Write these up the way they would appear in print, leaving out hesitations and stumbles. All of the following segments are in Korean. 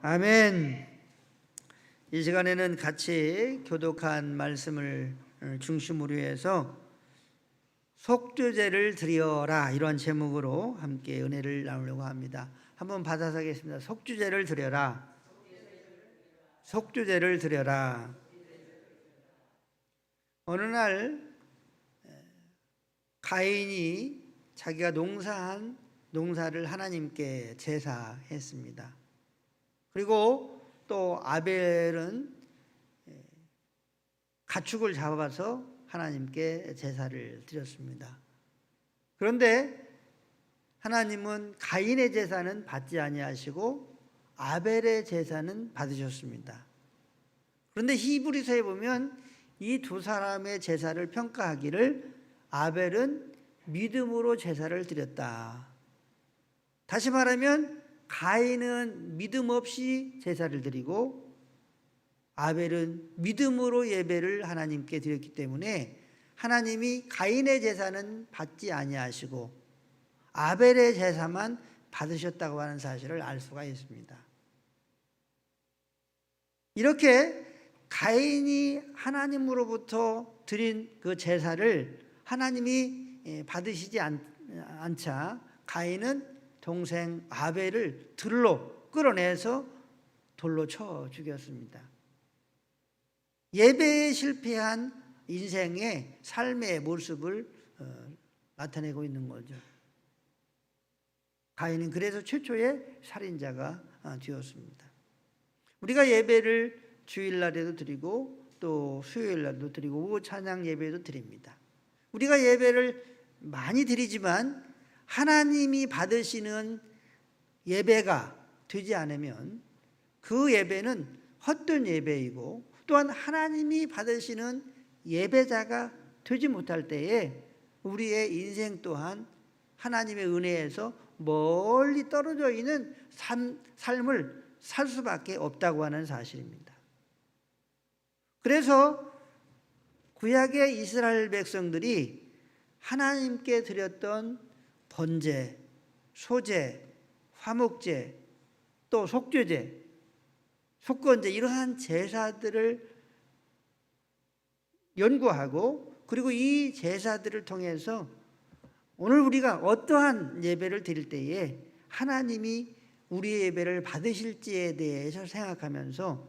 아멘. 이 시간에는 같이 교독한 말씀을 중심으로 해서 속죄제를 드려라, 이러한 제목으로 함께 은혜를 나누려고 합니다. 한번 받아서 하겠습니다. 속죄제를 드려라. 속죄제를 드려라. 어느 날 가인이 자기가 농사한 농사를 하나님께 제사했습니다. 그리고 또 아벨은 가축을 잡아서 하나님께 제사를 드렸습니다. 그런데 하나님은 가인의 제사는 받지 아니하시고 아벨의 제사는 받으셨습니다. 그런데 히브리서에 보면 이 두 사람의 제사를 평가하기를 아벨은 믿음으로 제사를 드렸다. 다시 말하면 가인은 믿음 없이 제사를 드리고 아벨은 믿음으로 예배를 하나님께 드렸기 때문에 하나님이 가인의 제사는 받지 아니하시고 아벨의 제사만 받으셨다고 하는 사실을 알 수가 있습니다. 이렇게 가인이 하나님으로부터 드린 그 제사를 하나님이 받으시지 않자 가인은 동생 아벨을 들로 끌어내서 돌로 쳐 죽였습니다. 예배에 실패한 인생의 삶의 모습을 나타내고 있는 거죠. 가인은 그래서 최초의 살인자가 되었습니다. 우리가 예배를 주일날에도 드리고 또 수요일날도 드리고 오후 찬양 예배도 드립니다. 우리가 예배를 많이 드리지만 하나님이 받으시는 예배가 되지 않으면 그 예배는 헛된 예배이고 또한 하나님이 받으시는 예배자가 되지 못할 때에 우리의 인생 또한 하나님의 은혜에서 멀리 떨어져 있는 삶을 살 수밖에 없다고 하는 사실입니다. 그래서 구약의 이스라엘 백성들이 하나님께 드렸던 번제, 소제, 화목제, 또 속죄제, 속건제, 이러한 제사들을 연구하고 그리고 이 제사들을 통해서 오늘 우리가 어떠한 예배를 드릴 때에 하나님이 우리의 예배를 받으실지에 대해서 생각하면서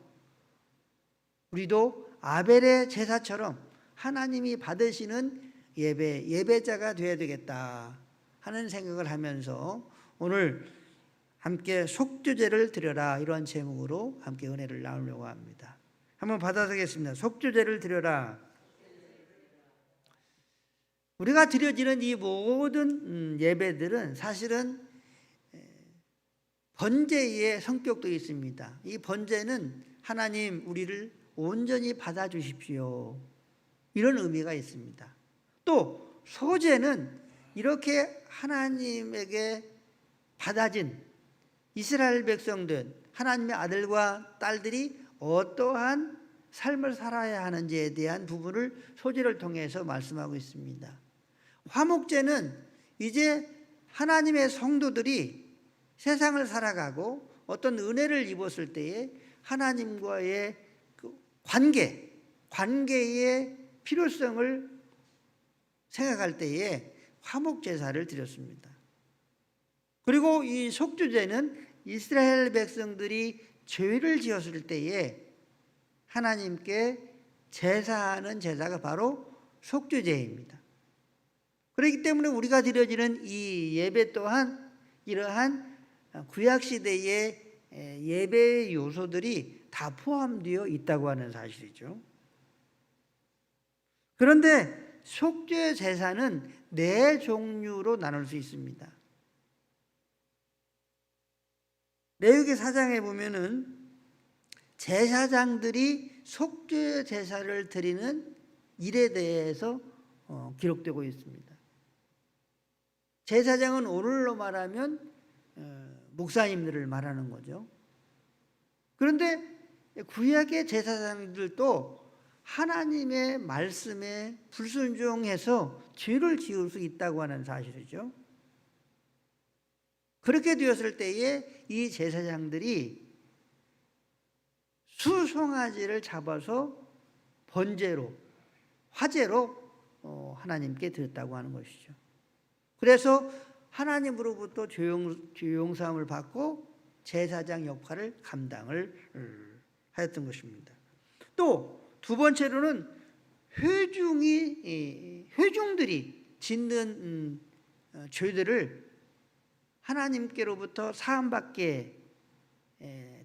우리도 아벨의 제사처럼 하나님이 받으시는 예배자가 되어야 되겠다 하는 생각을 하면서 오늘 함께 속죄제를 드려라, 이러한 제목으로 함께 은혜를 나누려고 합니다. 한번 받아서겠습니다. 속죄제를 드려라. 우리가 드려지는 이 모든 예배들은 사실은 번제의 성격도 있습니다. 이 번제는 하나님 우리를 온전히 받아주십시오, 이런 의미가 있습니다. 또 소제는 이렇게 하나님에게 받아진 이스라엘 백성들, 하나님의 아들과 딸들이 어떠한 삶을 살아야 하는지에 대한 부분을 소제를 통해서 말씀하고 있습니다. 화목제는 이제 하나님의 성도들이 세상을 살아가고 어떤 은혜를 입었을 때에 하나님과의 그 관계의 필요성을 생각할 때에 화목제사를 드렸습니다. 그리고 이 속죄제는 이스라엘 백성들이 죄를 지었을 때에 하나님께 제사하는 제사가 바로 속죄제입니다. 그렇기 때문에 우리가 드려지는 이 예배 또한 이러한 구약시대의 예배의 요소들이 다 포함되어 있다고 하는 사실이죠. 그런데 속죄 제사는 네 종류로 나눌 수 있습니다. 레위기 4장에 보면은 제사장들이 속죄 제사를 드리는 일에 대해서 기록되고 있습니다. 제사장은 오늘로 말하면 목사님들을 말하는 거죠. 그런데 구약의 제사장들도 하나님의 말씀에 불순종해서 죄를 지을 수 있다고 하는 사실이죠. 그렇게 되었을 때에 이 제사장들이 수송아지를 잡아서 번제로, 화제로 하나님께 드렸다고 하는 것이죠. 그래서 하나님으로부터 죄용사함을 받고 제사장 역할을 감당을 하였던 것입니다. 또 두 번째로는 회중들이 짓는 죄들을 하나님께로부터 사함받게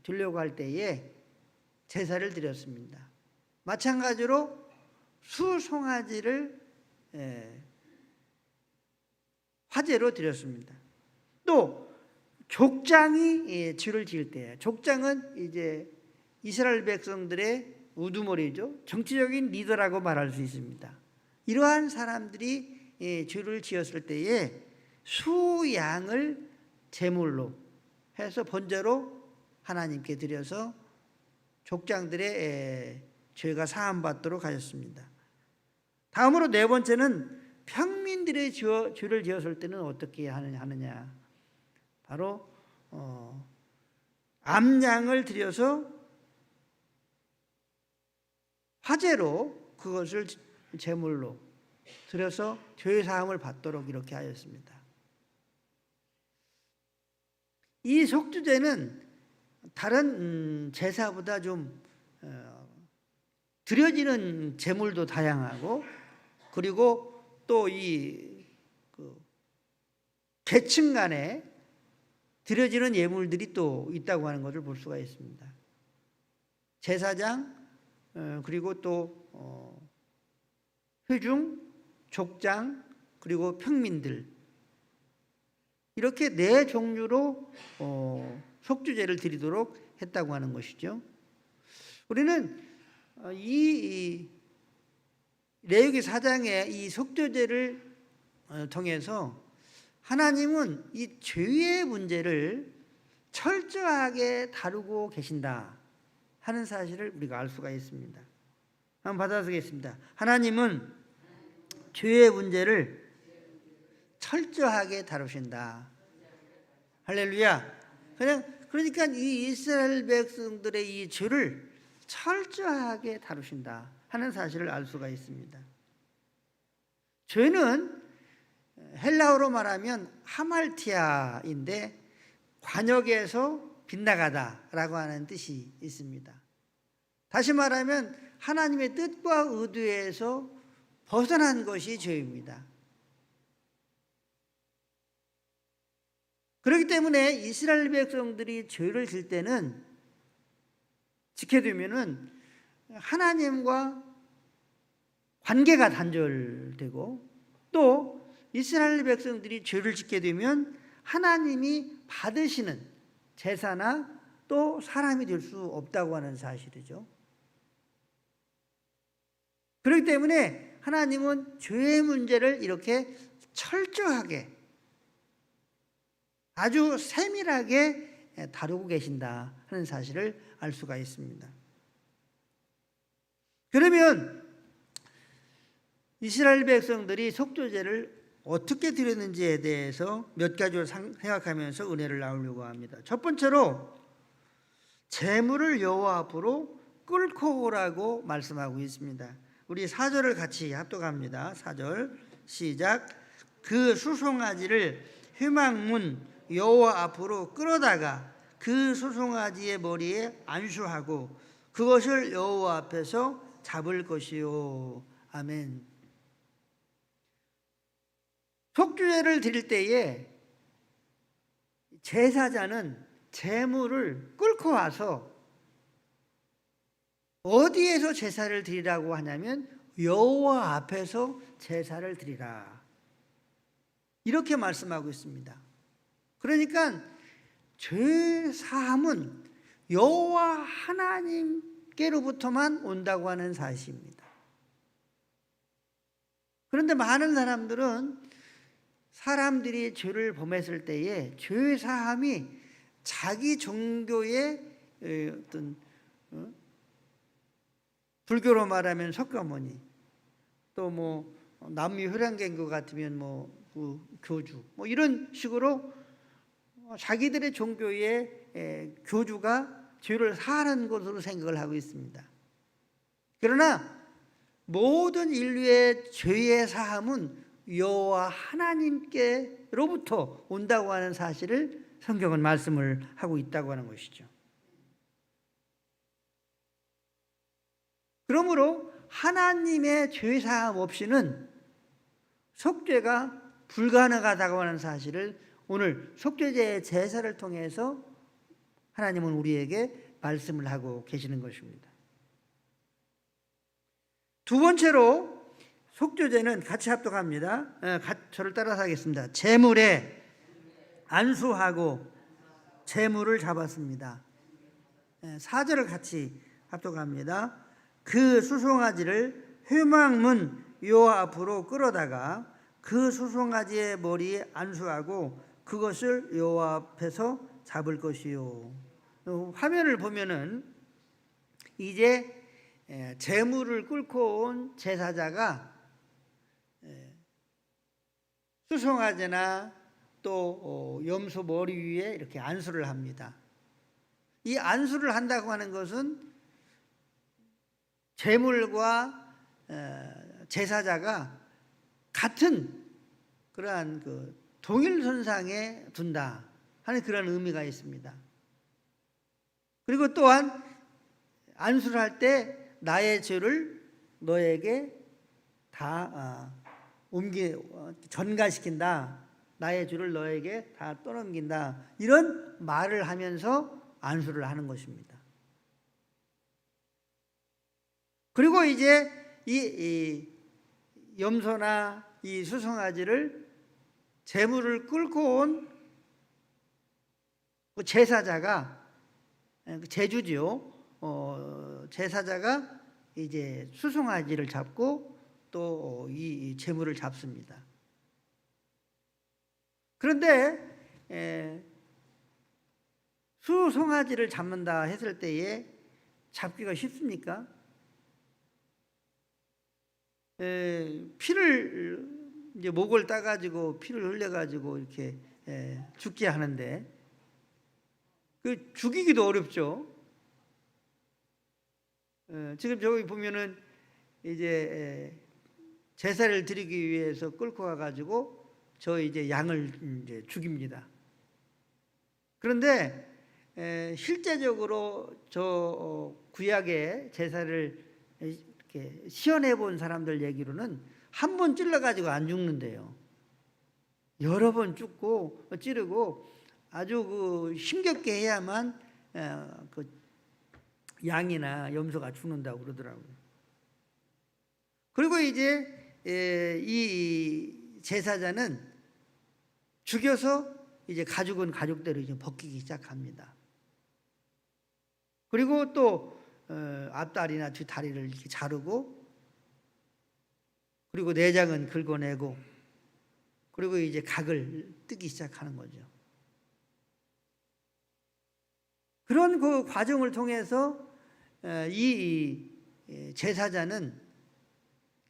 되려고 할 때에 제사를 드렸습니다. 마찬가지로 수송아지를 화제로 드렸습니다. 또 족장이 죄를 지을 때, 족장은 이제 이스라엘 백성들의 우두머리죠. 정치적인 리더라고 말할 수 있습니다. 이러한 사람들이 죄를 지었을 때에 수양을 제물로 해서 번제로 하나님께 드려서 족장들의 죄가 사함받도록 하셨습니다. 다음으로 네 번째는 평민들의 죄를 지었을 때는 어떻게 하느냐. 바로 암양을 드려서 화제로 그것을 제물로 드려서 죄 사함을 받도록 이렇게 하였습니다. 이 속죄제는 다른 제사보다 좀 드려지는 제물도 다양하고, 그리고 또 이 계층 간에 드려지는 예물들이 또 있다고 하는 것을 볼 수가 있습니다. 제사장, 그리고 또 회중, 족장, 그리고 평민들, 이렇게 네 종류로 속죄제를 드리도록 했다고 하는 것이죠. 우리는 이 레위기 4장의 이 속죄제를 통해서 하나님은 이 죄의 문제를 철저하게 다루고 계신다 하는 사실을 우리가 알 수가 있습니다. 한번 받아쓰겠습니다. 하나님은 죄의 문제를 철저하게 다루신다. 할렐루야. 그러니까 이 이스라엘 백성들의 이 죄를 철저하게 다루신다 하는 사실을 알 수가 있습니다. 죄는 헬라어로 말하면 하말티아인데 관역에서 빗나가다라고 하는 뜻이 있습니다. 다시 말하면 하나님의 뜻과 의도에서 벗어난 것이 죄입니다. 그렇기 때문에 이스라엘 백성들이 죄를 질 때는, 지켜두면은 하나님과 관계가 단절되고, 또 이스라엘 백성들이 죄를 짓게 되면 하나님이 받으시는 제사나 또 사람이 될 수 없다고 하는 사실이죠. 그렇기 때문에 하나님은 죄의 문제를 이렇게 철저하게, 아주 세밀하게 다루고 계신다 하는 사실을 알 수가 있습니다. 그러면 이스라엘 백성들이 속죄제를 어떻게 드렸는지에 대해서 몇 가지를 생각하면서 은혜를 나누려고 합니다. 첫 번째로 제물을 여호와 앞으로 끌고 오라고 말씀하고 있습니다. 우리 4절을 같이 합독합니다. 4절 시작. 그 수송아지를 회막문 여호와 앞으로 끌어다가 그 수송아지의 머리에 안수하고 그것을 여호와 앞에서 잡을 것이요. 아멘. 속죄제를 드릴 때에 제사자는 제물을 끌고 와서 어디에서 제사를 드리라고 하냐면 여호와 앞에서 제사를 드리라, 이렇게 말씀하고 있습니다. 그러니까 죄 사함은 여호와 하나님께로부터만 온다고 하는 사실입니다. 그런데 많은 사람들이 죄를 범했을 때에 죄 사함이 자기 종교의 어떤 불교로 말하면 석가모니, 또 뭐 남미 혈양갱교 같으면 그 교주, 이런 식으로 자기들의 종교의 교주가 죄를 사하는 것으로 생각을 하고 있습니다. 그러나 모든 인류의 죄의 사함은 여호와 하나님께로부터 온다고 하는 사실을 성경은 말씀을 하고 있다고 하는 것이죠. 그러므로 하나님의 죄 사함 없이는 속죄가 불가능하다고 하는 사실을 오늘 속죄제의 제사를 통해서 하나님은 우리에게 말씀을 하고 계시는 것입니다. 두 번째로 속죄제는 같이 합독합니다. 저를 따라서 하겠습니다. 제물에 안수하고 제물을 잡았습니다. 4절을 같이 합독합니다. 그 수송아지를 회막문 여호와 앞으로 끌어다가 그 수송아지의 머리에 안수하고 그것을 여호와 앞에서 잡을 것이요. 화면을 보면은 이제 제물을 끌고 온 제사자가 수송아지나 또 염소 머리 위에 이렇게 안수를 합니다. 이 안수를 한다고 하는 것은 제물과 제사자가 같은 그러한 동일선상에 둔다 하는 그런 의미가 있습니다. 그리고 또한 안수를 할 때 나의 죄를 너에게 다 전가시킨다. 나의 죄를 너에게 다 떠넘긴다. 이런 말을 하면서 안수를 하는 것입니다. 그리고 이제 이 염소나 이 수송아지를 제물을 끌고 온 제사자가 제주죠. 제사자가 이제 수송아지를 잡고 또 이 제물을 잡습니다. 그런데 수송아지를 잡는다 했을 때에 잡기가 쉽습니까? 피를 이제 목을 따가지고 피를 흘려가지고 이렇게 죽게 하는데 그 죽이기도 어렵죠. 지금 저기 보면은 이제 제사를 드리기 위해서 끌고 가가지고 저 이제 양을 이제 죽입니다. 그런데 실제적으로 저 구약의 제사를 이렇게 시연해 본 사람들 얘기로는 한 번 찔러가지고 안 죽는데요. 여러 번 찌르고 아주 힘겹게 해야만 그 양이나 염소가 죽는다고 그러더라고요. 그리고 이제 이 제사자는 죽여서 이제 가죽은 가죽대로 이제 벗기기 시작합니다. 그리고 또 앞다리나 뒷다리를 이렇게 자르고 그리고 내장은 긁어내고 그리고 이제 각을 뜨기 시작하는 거죠. 그런 그 과정을 통해서 이 제사자는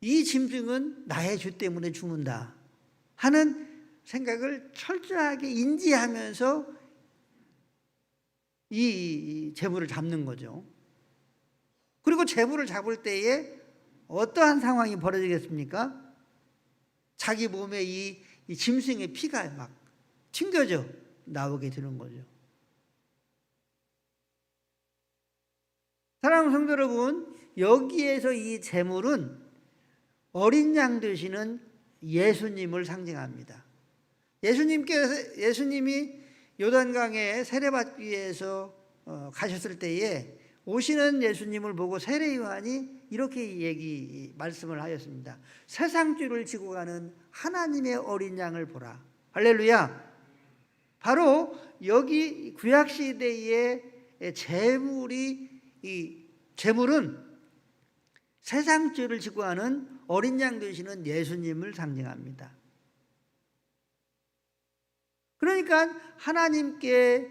이 짐승은 나의 죄 때문에 죽는다 하는 생각을 철저하게 인지하면서 이 제물을 잡는 거죠. 그리고 제물을 잡을 때에 어떠한 상황이 벌어지겠습니까? 자기 몸에 이 짐승의 피가 막 튕겨져 나오게 되는 거죠. 사랑하는 성도 여러분, 여기에서 이 제물은 어린 양 되시는 예수님을 상징합니다. 예수님이 요단강에 세례받기 위해서 가셨을 때에 오시는 예수님을 보고 세례 요한이 이렇게 말씀을 하였습니다. 세상 죄를 지고 가는 하나님의 어린 양을 보라. 할렐루야. 바로 여기 구약 시대의 제물은 세상 죄를 지고 가는 어린 양 되시는 예수님을 상징합니다. 그러니까 하나님께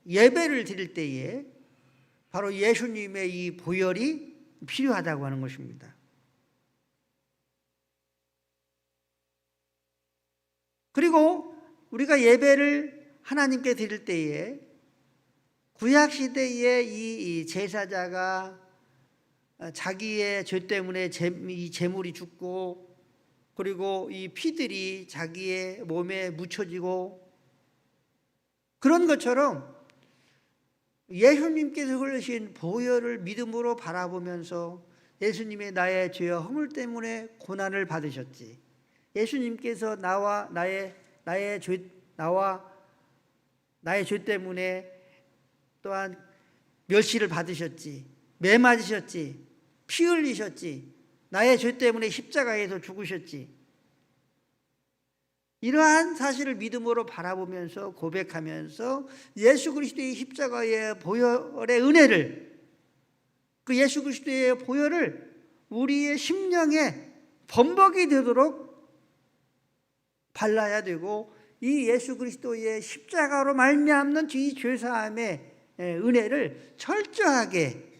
예배를 드릴 때에 바로 예수님의 이 보혈이 필요하다고 하는 것입니다. 그리고 우리가 예배를 하나님께 드릴 때에 구약 시대에 이 제사자가 자기의 죄 때문에 이 제물이 죽고, 그리고 이 피들이 자기의 몸에 묻혀지고, 그런 것처럼 예수님께서 흘리신 보혈을 믿음으로 바라보면서 예수님의 나의 죄와 허물 때문에 고난을 받으셨지. 예수님께서 나의 죄 때문에 또한 멸시를 받으셨지. 매 맞으셨지. 피 흘리셨지. 나의 죄 때문에 십자가에서 죽으셨지. 이러한 사실을 믿음으로 바라보면서 고백하면서 예수 그리스도의 십자가의 보혈의 은혜를, 그 예수 그리스도의 보혈을 우리의 심령에 범벅이 되도록 발라야 되고, 이 예수 그리스도의 십자가로 말미암는 이 죄사함의 은혜를 철저하게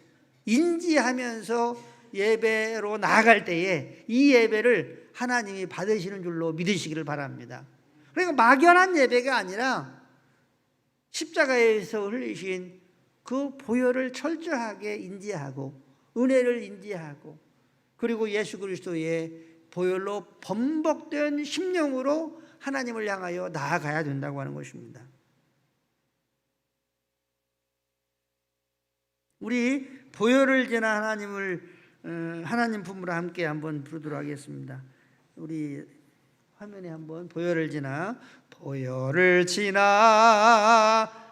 인지하면서 예배로 나아갈 때에 이 예배를 하나님이 받으시는 줄로 믿으시기를 바랍니다. 그러니까 막연한 예배가 아니라 십자가에서 흘리신 그 보혈을 철저하게 인지하고, 은혜를 인지하고, 그리고 예수 그리스도의 보혈로 범벅된 심령으로 하나님을 향하여 나아가야 된다고 하는 것입니다. 우리 보혈을 지나 하나님 품으로 함께 한번 부르도록 하겠습니다. 우리 화면에 한번 보혈을 지나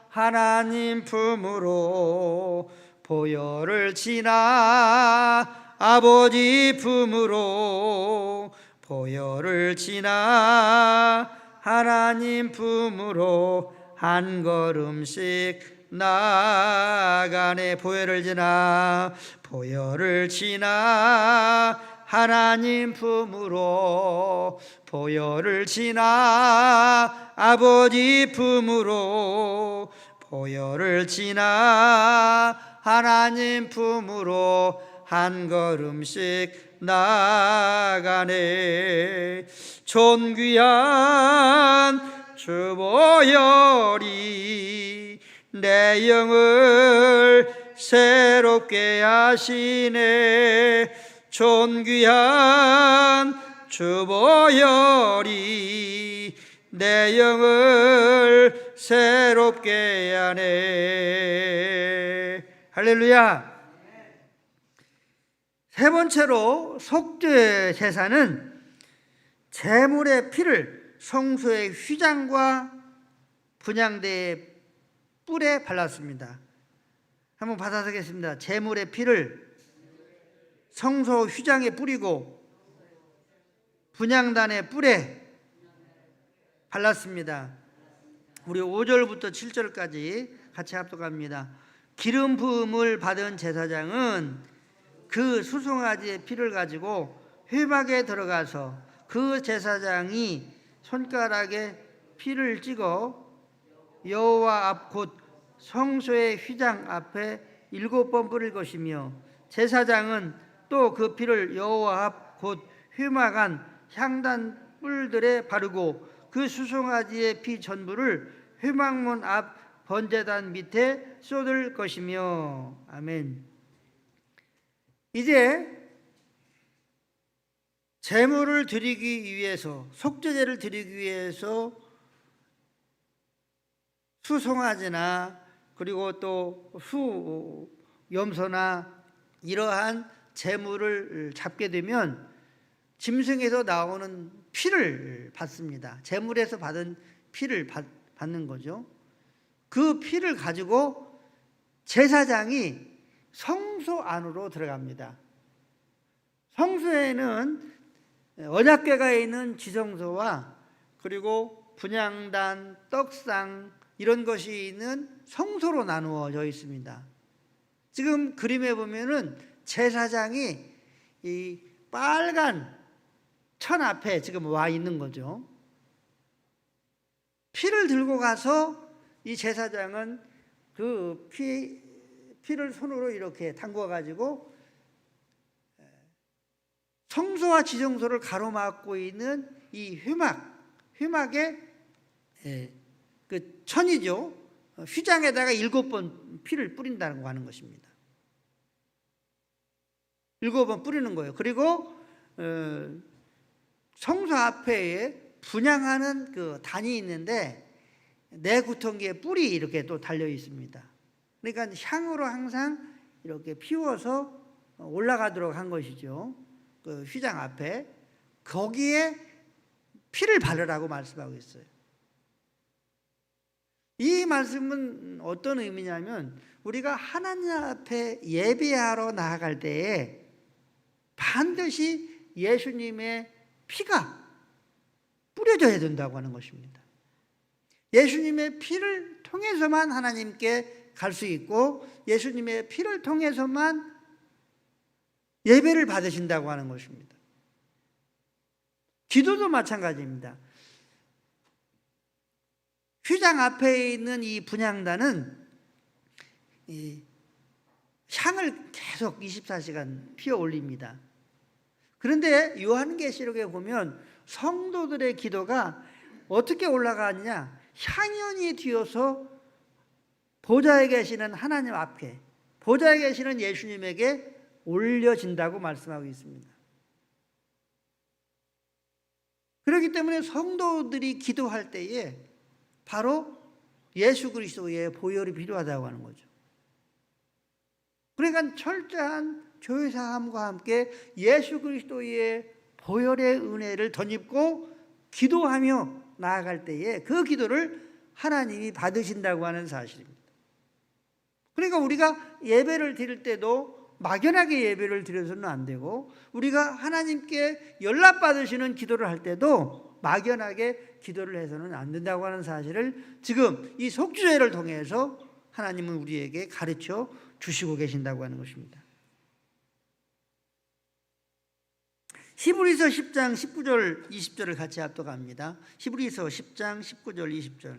하나님 품으로, 보혈을 지나 아버지 품으로, 보혈을 지나 하나님 품으로 한 걸음씩 나아가네. 보혈을 지나 하나님 품으로, 보혈을 지나 아버지 품으로, 보혈을 지나 하나님 품으로 한 걸음씩 나아가네. 존귀한 주 보혈이 내 영을 새롭게 하시네. 존귀한 주 보혈이 내 영을 새롭게 하네. 할렐루야. 세 번째로 속죄 제사는 제물의 피를 성소의 휘장과 분향대의 뿔에 발랐습니다. 한번 받아서겠습니다. 제물의 피를 성소 휘장에 뿌리고 분향단의 뿔에 발랐습니다. 우리 5절부터 7절까지 같이 합독합니다. 기름 부음을 받은 제사장은 그 수송아지의 피를 가지고 회막에 들어가서 그 제사장이 손가락에 피를 찍어 여호와 앞 곧 성소의 휘장 앞에 7번 뿌릴 것이며, 제사장은 또 그 피를 여호와 앞 곧 회막 안 향단 뿔들에 바르고 그 수송아지의 피 전부를 회막문 앞 번제단 밑에 쏟을 것이며. 아멘. 이제 제물을 드리기 위해서, 속죄제를 드리기 위해서 수송아지나 그리고 또 염소나 이러한 제물을 잡게 되면 짐승에서 나오는 피를 받습니다. 제물에서 받은 피를 받는 거죠. 그 피를 가지고 제사장이 성소 안으로 들어갑니다. 성소에는 언약궤가 있는 지성소와 그리고 분향단, 떡상 이런 것이 있는 성소로 나누어져 있습니다. 지금 그림에 보면은 제사장이 이 빨간 천 앞에 지금 와 있는 거죠. 피를 들고 가서 이 제사장은 그 피를 손으로 이렇게 담궈 가지고 성소와 지성소를 가로막고 있는 이 회막에 그 천이죠. 휘장에다가 7번 피를 뿌린다고 하는 것입니다. 7번 뿌리는 거예요. 그리고 성소 앞에 분향하는 그 단이 있는데 네 구텅이에 뿔이 이렇게 또 달려 있습니다. 그러니까 향으로 항상 이렇게 피워서 올라가도록 한 것이죠. 그 휘장 앞에 거기에 피를 바르라고 말씀하고 있어요. 이 말씀은 어떤 의미냐면 우리가 하나님 앞에 예배하러 나아갈 때에 반드시 예수님의 피가 뿌려져야 된다고 하는 것입니다. 예수님의 피를 통해서만 하나님께 갈 수 있고 예수님의 피를 통해서만 예배를 받으신다고 하는 것입니다. 기도도 마찬가지입니다. 휘장 앞에 있는 이 분향단은 이 향을 계속 24시간 피워 올립니다. 그런데 요한계시록에 보면 성도들의 기도가 어떻게 올라가느냐, 향연이 뒤어서 보좌에 계시는 하나님 앞에, 보좌에 계시는 예수님에게 올려진다고 말씀하고 있습니다. 그렇기 때문에 성도들이 기도할 때에 바로 예수 그리스도의 보혈이 필요하다고 하는 거죠. 그러니까 철저한 교회사함과 함께 예수 그리스도의 보혈의 은혜를 덧입고 기도하며 나아갈 때에 그 기도를 하나님이 받으신다고 하는 사실입니다. 그러니까 우리가 예배를 드릴 때도 막연하게 예배를 드려서는 안 되고, 우리가 하나님께 연락받으시는 기도를 할 때도 막연하게 기도를 해서는 안 된다고 하는 사실을 지금 이 속죄를 통해서 하나님은 우리에게 가르쳐 주시고 계신다고 하는 것입니다. 히브리서 10장 19절 20절을 같이 합독합니다. 히브리서 10장 19절 20절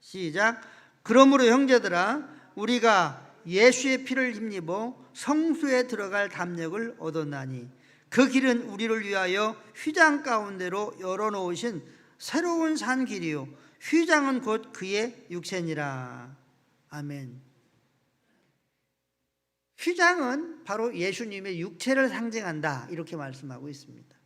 시작. 그러므로 형제들아 우리가 예수의 피를 힘입어 성수에 들어갈 담력을 얻었나니 그 길은 우리를 위하여 휘장 가운데로 열어놓으신 새로운 산 길이요 휘장은 곧 그의 육체니라. 아멘. 휘장은 바로 예수님의 육체를 상징한다, 이렇게 말씀하고 있습니다.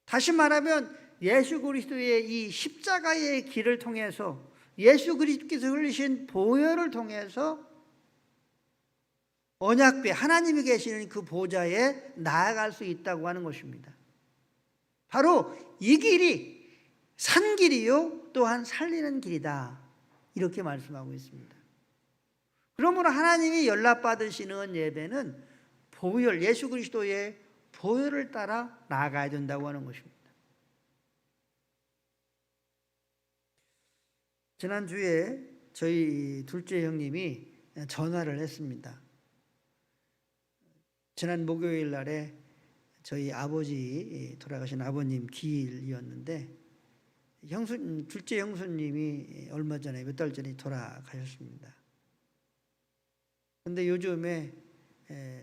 다시 말하면 예수 그리스도의 이 십자가의 길을 통해서, 예수 그리스도께서 흘리신 보혈을 통해서 언약궤, 하나님이 계시는 그 보좌에 나아갈 수 있다고 하는 것입니다. 바로 이 길이 산 길이요 또한 살리는 길이다, 이렇게 말씀하고 있습니다. 그러므로 하나님이 연락받으시는 예배는 보혈, 예수 그리스도의 보혈을 따라 나아가야 된다고 하는 것입니다. 지난주에 저희 둘째 형님이 전화를 했습니다. 지난 목요일 날에 저희 아버지, 돌아가신 아버님 기일이었는데 둘째 형수님이 얼마 전에, 몇 달 전에 돌아가셨습니다. 근데 요즘에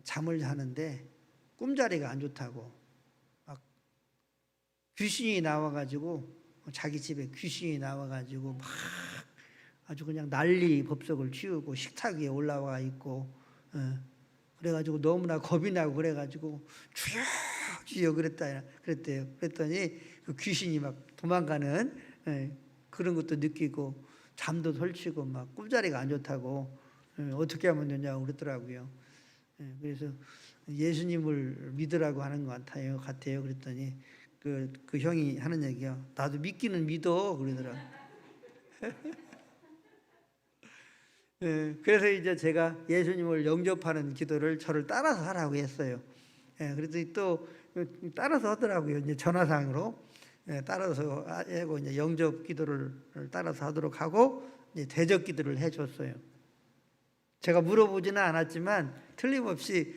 잠을 자는데 꿈자리가 안 좋다고, 막 귀신이 나와가지고, 자기 집에 귀신이 나와가지고 막 아주 그냥 난리 법석을 치우고 식탁 위에 올라와 있고, 그래가지고 너무나 겁이 나고 그래가지고 주여 주여 그랬대요. 그랬더니 그 귀신이 막 도망가는 그런 것도 느끼고 잠도 설치고 막 꿈자리가 안 좋다고 어떻게 하면 되냐고 그랬더라고요. 그래서 예수님을 믿으라고 하는 것 같아요. 그랬더니 그 형이 하는 얘기요. 나도 믿기는 믿어 그러더라고요. 그래서 이제 제가 예수님을 영접하는 기도를 저를 따라서 하라고 했어요. 그래서 또 따라서 하더라고요. 이제 전화상으로 따라서 하고 이제 영접 기도를 따라서 하도록 하고 이제 대적 기도를 해줬어요. 제가 물어보지는 않았지만 틀림없이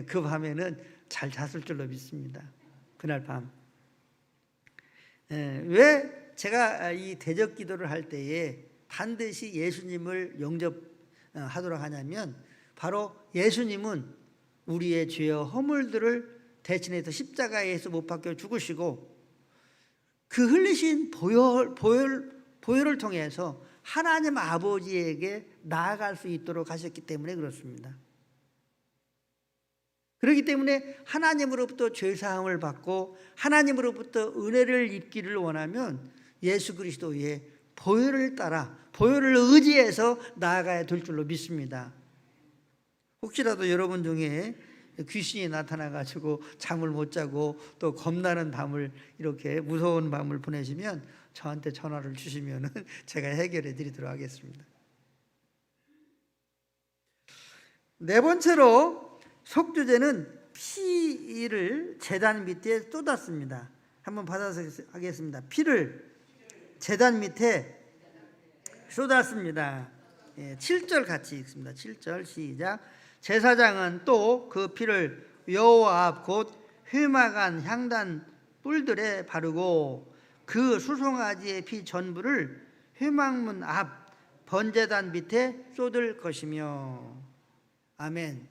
그 밤에는 잘 잤을 줄로 믿습니다. 그날 밤. 왜 제가 이 대적 기도를 할 때에 반드시 예수님을 영접하도록 하냐면, 바로 예수님은 우리의 죄와 허물들을 대신해서 십자가에서 못 박혀 죽으시고 그 흘리신 보혈을 통해서 하나님 아버지에게 나아갈 수 있도록 하셨기 때문에 그렇습니다. 그렇기 때문에 하나님으로부터 죄사함을 받고 하나님으로부터 은혜를 입기를 원하면 예수 그리스도의 보혈을 따라 보혈을 의지해서 나아가야 될 줄로 믿습니다. 혹시라도 여러분 중에 귀신이 나타나가지고 잠을 못 자고 또 겁나는 밤을 이렇게 무서운 밤을 보내시면 저한테 전화를 주시면 제가 해결해 드리도록 하겠습니다. 네 번째로 속죄제는 피를 제단 밑에 쏟았습니다. 한번 받아서 하겠습니다. 피를 제단 밑에 쏟았습니다. 7절 같이 읽습니다. 7절 시작. 제사장은 또 그 피를 여호와 앞 곧 회막안 향단 뿔들에 바르고 그 수송아지의 피 전부를 회막문 앞 번제단 밑에 쏟을 것이며. 아멘.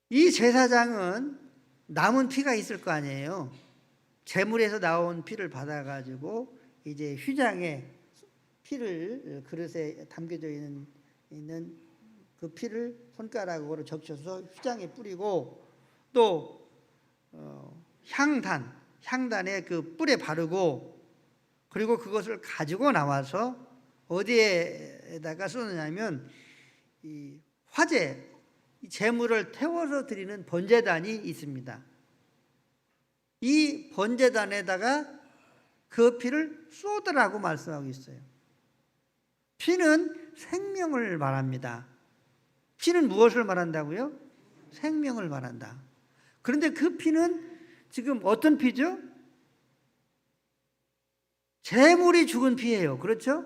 이 제사장은 남은 피가 있을 거 아니에요. 제물에서 나온 피를 받아가지고 이제 휘장에 피를 그릇에 담겨져 있는 그 피를 손가락으로 적셔서 휘장에 뿌리고 또 향단에 그 뿔에 바르고 그리고 그것을 가지고 나와서 어디에다가 쏟느냐면 이 화제 제물을 태워서 드리는 번제단이 있습니다. 이 번제단에다가 그 피를 쏟으라고 말씀하고 있어요. 피는 생명을 말합니다. 피는 무엇을 말한다고요? 생명을 말한다. 그런데 그 피는 지금 어떤 피죠? 재물이 죽은 피예요. 그렇죠?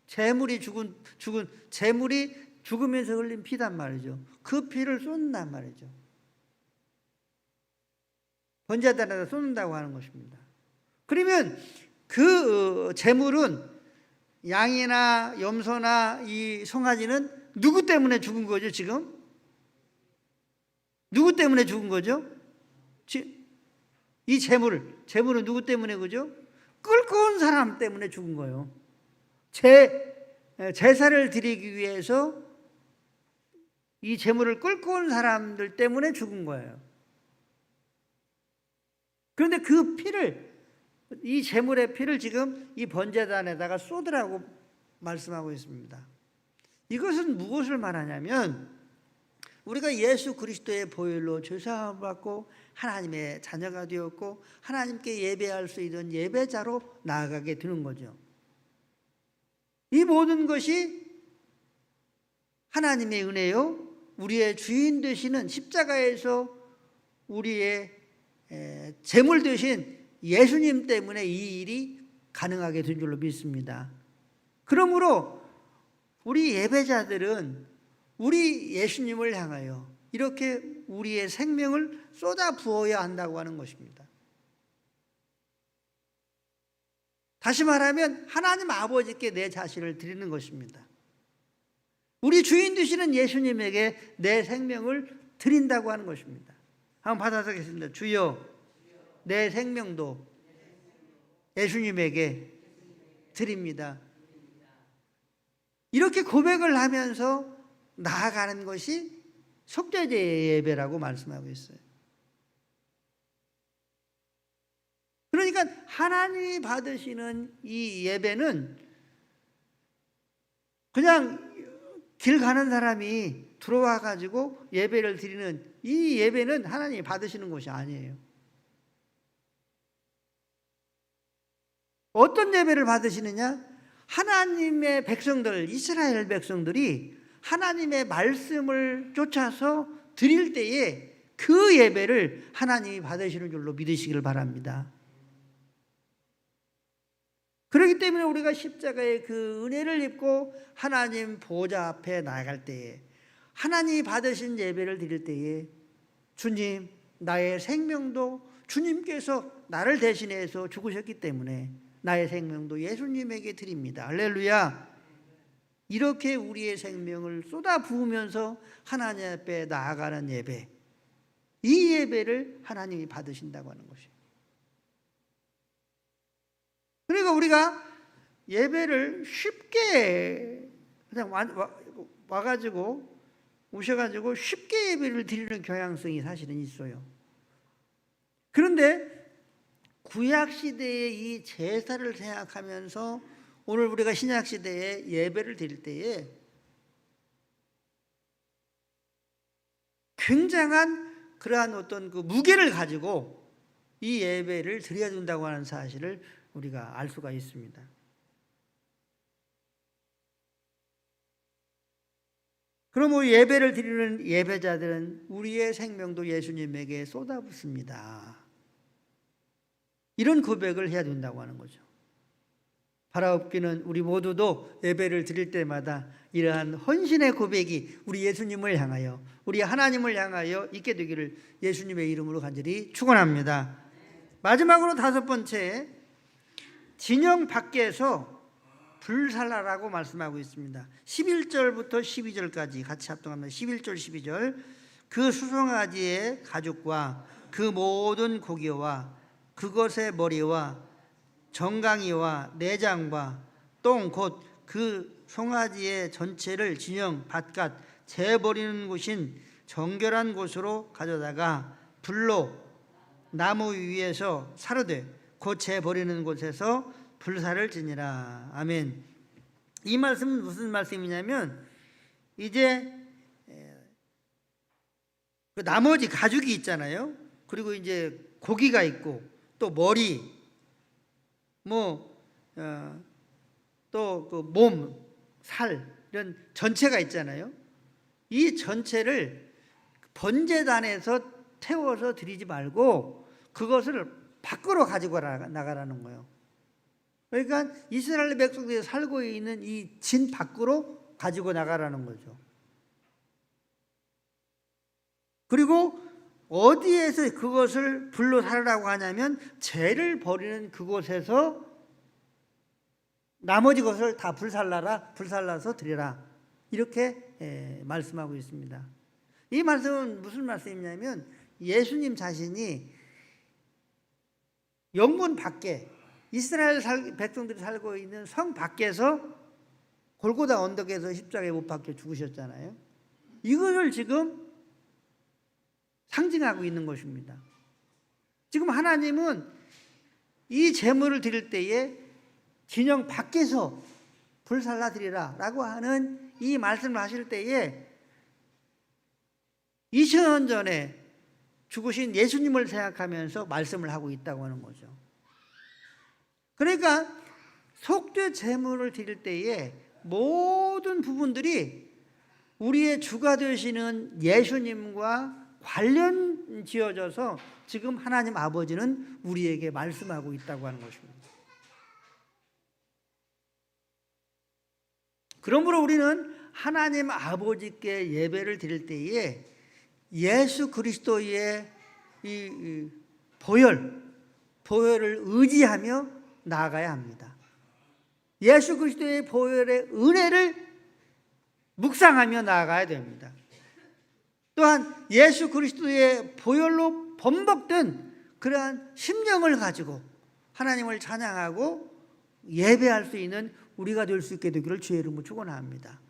재물이 죽으면서 흘린 피단 말이죠. 그 피를 쏟는단 말이죠. 번제단에다 쏟는다고 하는 것입니다. 그러면 그 재물은 양이나 염소나 이 송아지는 누구 때문에 죽은 거죠, 지금? 누구 때문에 죽은 거죠? 이 재물은 누구 때문에 그죠? 끌고 온 사람 때문에 죽은 거예요. 제사를 드리기 위해서 이 재물을 끌고 온 사람들 때문에 죽은 거예요. 그런데 그 피를, 이 제물의 피를 지금 이 번제단에다가 쏟으라고 말씀하고 있습니다. 이것은 무엇을 말하냐면 우리가 예수 그리스도의 보혈로 죄사함을 받고 하나님의 자녀가 되었고 하나님께 예배할 수 있는 예배자로 나아가게 되는 거죠. 이 모든 것이 하나님의 은혜요, 우리의 주인 되시는 십자가에서 우리의 제물 되신 예수님 때문에 이 일이 가능하게 된 줄로 믿습니다. 그러므로 우리 예배자들은 우리 예수님을 향하여 이렇게 우리의 생명을 쏟아 부어야 한다고 하는 것입니다. 다시 말하면 하나님 아버지께 내 자신을 드리는 것입니다. 우리 주인 되시는 예수님에게 내 생명을 드린다고 하는 것입니다. 한번 받아서 하겠습니다. 주여, 내 생명도 예수님에게 드립니다. 이렇게 고백을 하면서 나아가는 것이 속죄제 예배라고 말씀하고 있어요. 그러니까 하나님이 받으시는 이 예배는 그냥 길 가는 사람이 들어와 가지고 예배를 드리는 이 예배는 하나님이 받으시는 것이 아니에요. 어떤 예배를 받으시느냐? 하나님의 백성들, 이스라엘 백성들이 하나님의 말씀을 쫓아서 드릴 때에 그 예배를 하나님이 받으시는 줄로 믿으시길 바랍니다. 그렇기 때문에 우리가 십자가의 그 은혜를 입고 하나님 보좌 앞에 나아갈 때에 하나님이 받으신 예배를 드릴 때에 주님, 나의 생명도 주님께서 나를 대신해서 죽으셨기 때문에 나의 생명도 예수님에게 드립니다. 할렐루야. 이렇게 우리의 생명을 쏟아 부으면서 하나님 앞에 나아가는 예배, 이 예배를 하나님이 받으신다고 하는 것이에요. 그러니까 우리가 예배를 쉽게 그냥 와가지고 오셔가지고 쉽게 예배를 드리는 경향성이 사실은 있어요. 그런데 구약 시대의 이 제사를 생각하면서 오늘 우리가 신약 시대에 예배를 드릴 때에 굉장한 그러한 어떤 그 무게를 가지고 이 예배를 드려야 된다고 하는 사실을 우리가 알 수가 있습니다. 그럼 우리 예배를 드리는 예배자들은 우리의 생명도 예수님에게 쏟아붓습니다. 이런 고백을 해야 된다고 하는 거죠. 바라옵기는 우리 모두도 예배를 드릴 때마다 이러한 헌신의 고백이 우리 예수님을 향하여, 우리 하나님을 향하여 있게 되기를 예수님의 이름으로 간절히 축원합니다. 마지막으로 다섯 번째, 진영 밖에서 불살라라고 말씀하고 있습니다. 11절부터 12절까지 같이 합동합니다. 11절 12절. 그 수송아지의 가죽과 그 모든 고기와 그것의 머리와 정강이와 내장과 똥 곧 그 송아지의 전체를 진영 바깥 재버리는 곳인 정결한 곳으로 가져다가 불로 나무 위에서 사르되 곧 재버리는 곳에서 불사를 지니라. 아멘. 이 말씀은 무슨 말씀이냐면 이제 그 나머지 가죽이 있잖아요. 그리고 이제 고기가 있고 또 머리 또 그 몸, 살 이런 전체가 있잖아요. 이 전체를 번제단에서 태워서 드리지 말고 그것을 밖으로 가지고 나가라는 거예요. 그러니까 이스라엘 백성들이 살고 있는 이 진 밖으로 가지고 나가라는 거죠. 그리고 어디에서 그것을 불로 살으라고 하냐면 죄를 버리는 그곳에서 나머지 것을 다 불살라서 드리라. 이렇게 말씀하고 있습니다. 이 말씀은 무슨 말씀이냐면 예수님 자신이 영문 밖에 이스라엘 백성들이 살고 있는 성 밖에서 골고다 언덕에서 십자가에 못 박혀 죽으셨잖아요. 이것을 지금 상징하고 있는 것입니다. 지금 하나님은 이 제물을 드릴 때에 진영 밖에서 불살라 드리라 라고 하는 이 말씀을 하실 때에 2000년 전에 죽으신 예수님을 생각하면서 말씀을 하고 있다고 하는 거죠. 그러니까 속죄 제물을 드릴 때에 모든 부분들이 우리의 주가 되시는 예수님과 관련 지어져서 지금 하나님 아버지는 우리에게 말씀하고 있다고 하는 것입니다. 그러므로 우리는 하나님 아버지께 예배를 드릴 때에 예수 그리스도의 이 보혈을 의지하며 나아가야 합니다. 예수 그리스도의 보혈의 은혜를 묵상하며 나아가야 됩니다. 또한 예수 그리스도의 보혈로 범벅된 그러한 심령을 가지고 하나님을 찬양하고 예배할 수 있는 우리가 될 수 있게 되기를 주의 이름으로 축원합니다.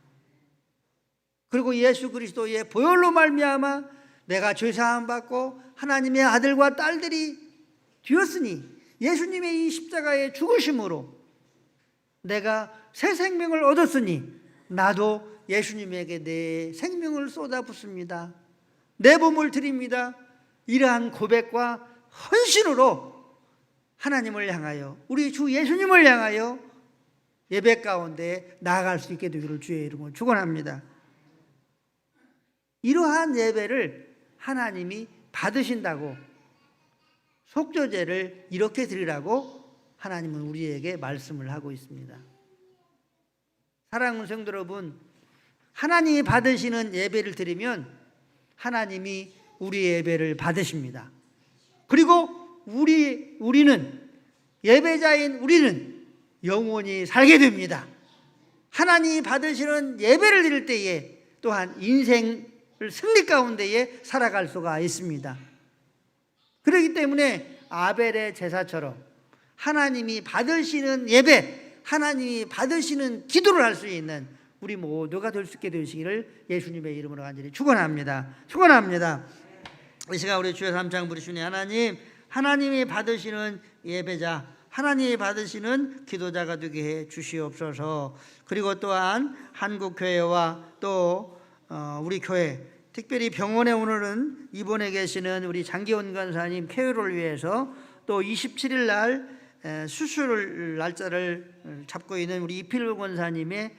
그리고 예수 그리스도의 보혈로 말미암아 내가 죄사함 받고 하나님의 아들과 딸들이 되었으니 예수님의 이 십자가의 죽으심으로 내가 새 생명을 얻었으니 나도 예수님에게 내 생명을 쏟아붓습니다. 내 몸을 드립니다. 이러한 고백과 헌신으로 하나님을 향하여 우리 주 예수님을 향하여 예배 가운데 나아갈 수 있게 되기를 주의 이름으로 축원합니다. 이러한 예배를 하나님이 받으신다고 속죄제를 이렇게 드리라고 하나님은 우리에게 말씀을 하고 있습니다. 사랑하는 성도 여러분, 하나님이 받으시는 예배를 드리면 하나님이 우리의 예배를 받으십니다. 그리고 우리는 예배자인 우리는 영원히 살게 됩니다. 하나님이 받으시는 예배를 드릴 때에 또한 인생을 승리 가운데에 살아갈 수가 있습니다. 그렇기 때문에 아벨의 제사처럼 하나님이 받으시는 예배, 하나님이 받으시는 기도를 할 수 있는 우리 모두가 될 수 있게 되시기를 예수님의 이름으로 간절히 축원합니다. 축원합니다. 이 시간 우리 주여 3장 부르시니 하나님이 받으시는 예배자, 하나님이 받으시는 기도자가 되게 해 주시옵소서. 그리고 또한 한국교회와 또 우리 교회, 특별히 병원에 오늘은 입원해 계시는 우리 장기원 권사님 쾌유를 위해서, 또 27일 날 수술 날짜를 잡고 있는 우리 이필 권사님의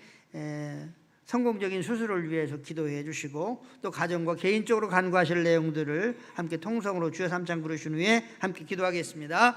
성공적인 수술을 위해서 기도해 주시고, 또 가정과 개인적으로 간구하실 내용들을 함께 통성으로 주여 3장 부르신 후에 함께 기도하겠습니다.